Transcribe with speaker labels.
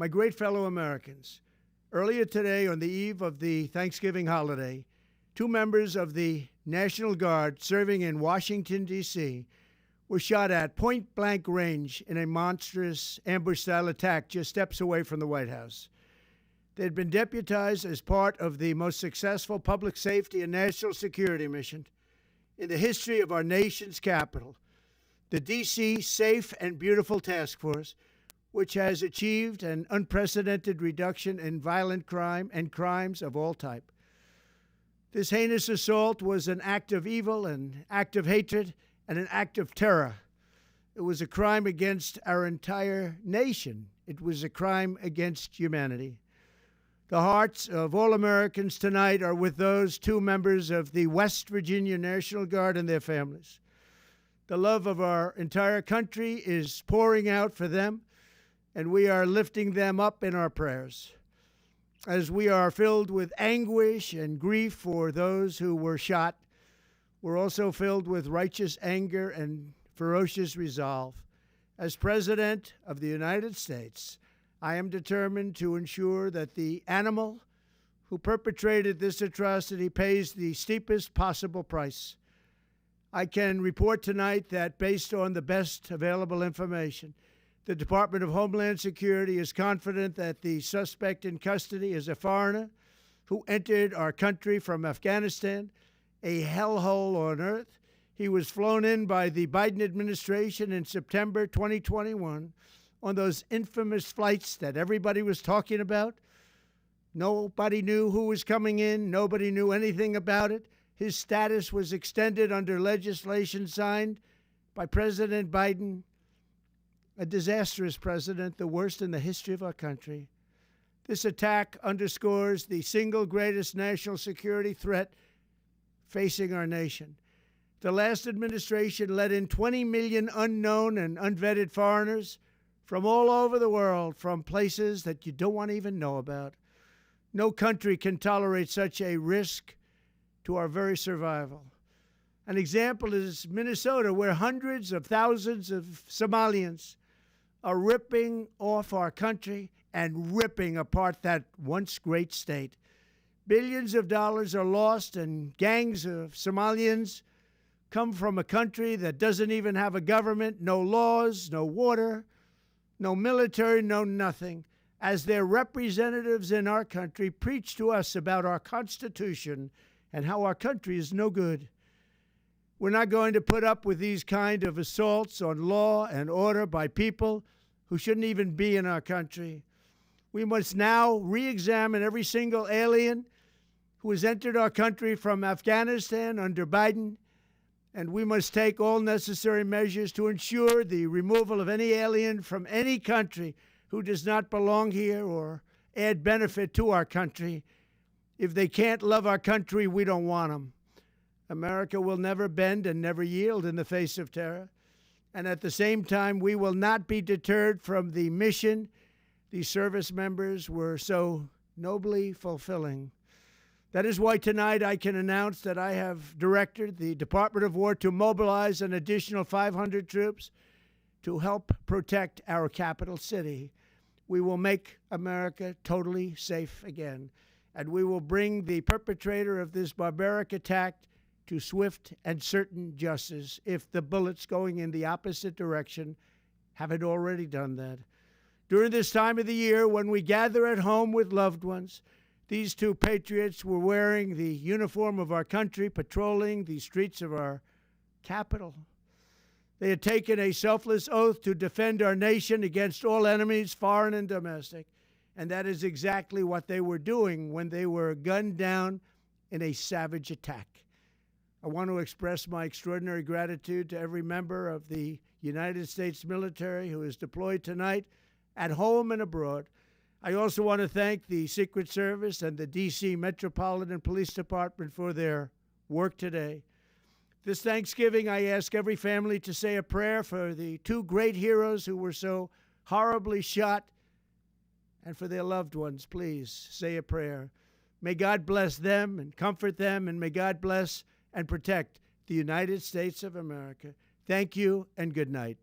Speaker 1: My great fellow Americans, earlier today on the eve of the Thanksgiving holiday, 2 members of the National Guard serving in Washington, D.C. were shot at point-blank range in a monstrous ambush-style attack just steps away from the White House. They had been deputized as part of the most successful public safety and national security mission in the history of our nation's capital, the D.C. Safe and Beautiful Task Force, which has achieved an unprecedented reduction in violent crime and crimes of all type. This heinous assault was an act of evil, an act of hatred, and an act of terror. It was a crime against our entire nation. It was a crime against humanity. The hearts of all Americans tonight are with those 2 members of the West Virginia National Guard and their families. The love of our entire country is pouring out for them, and we are lifting them up in our prayers. As we are filled with anguish and grief for those who were shot, we're also filled with righteous anger and ferocious resolve. As President of the United States, I am determined to ensure that the animal who perpetrated this atrocity pays the steepest possible price. I can report tonight that based on the best available information, the Department of Homeland Security is confident that the suspect in custody is a foreigner who entered our country from Afghanistan, a hellhole on earth. He was flown in by the Biden administration in September 2021 on those infamous flights that everybody was talking about. Nobody knew who was coming in. Nobody knew anything about it. His status was extended under legislation signed by President Biden, a disastrous president, the worst in the history of our country. This attack underscores the single greatest national security threat facing our nation. The last administration let in 20 million unknown and unvetted foreigners from all over the world, from places that you don't want to even know about. No country can tolerate such a risk to our very survival. An example is Minnesota, where hundreds of thousands of Somalians are ripping off our country and ripping apart that once great state. Billions of dollars are lost, and gangs of Somalians come from a country that doesn't even have a government, no laws, no water, no military, no nothing. As their representatives in our country preach to us about our Constitution and how our country is no good. We're not going to put up with these kind of assaults on law and order by people who shouldn't even be in our country. We must now re-examine every single alien who has entered our country from Afghanistan under Biden, and we must take all necessary measures to ensure the removal of any alien from any country who does not belong here or add benefit to our country. If they can't love our country, we don't want them. America will never bend and never yield in the face of terror. And at the same time, we will not be deterred from the mission these service members were so nobly fulfilling. That is why tonight I can announce that I have directed the Department of War to mobilize an additional 500 troops to help protect our capital city. We will make America totally safe again, and we will bring the perpetrator of this barbaric attack to swift and certain justice if the bullets going in the opposite direction haven't already done that. During this time of the year, when we gather at home with loved ones, these 2 patriots were wearing the uniform of our country, patrolling the streets of our capital. They had taken a selfless oath to defend our nation against all enemies, foreign and domestic, and that is exactly what they were doing when they were gunned down in a savage attack. I want to express my extraordinary gratitude to every member of the United States military who is deployed tonight at home and abroad. I also want to thank the Secret Service and the D.C. Metropolitan Police Department for their work today. This Thanksgiving, I ask every family to say a prayer for the 2 great heroes who were so horribly shot, and for their loved ones. Please say a prayer. May God bless them and comfort them, and may God bless and protect the United States of America. Thank you and good night.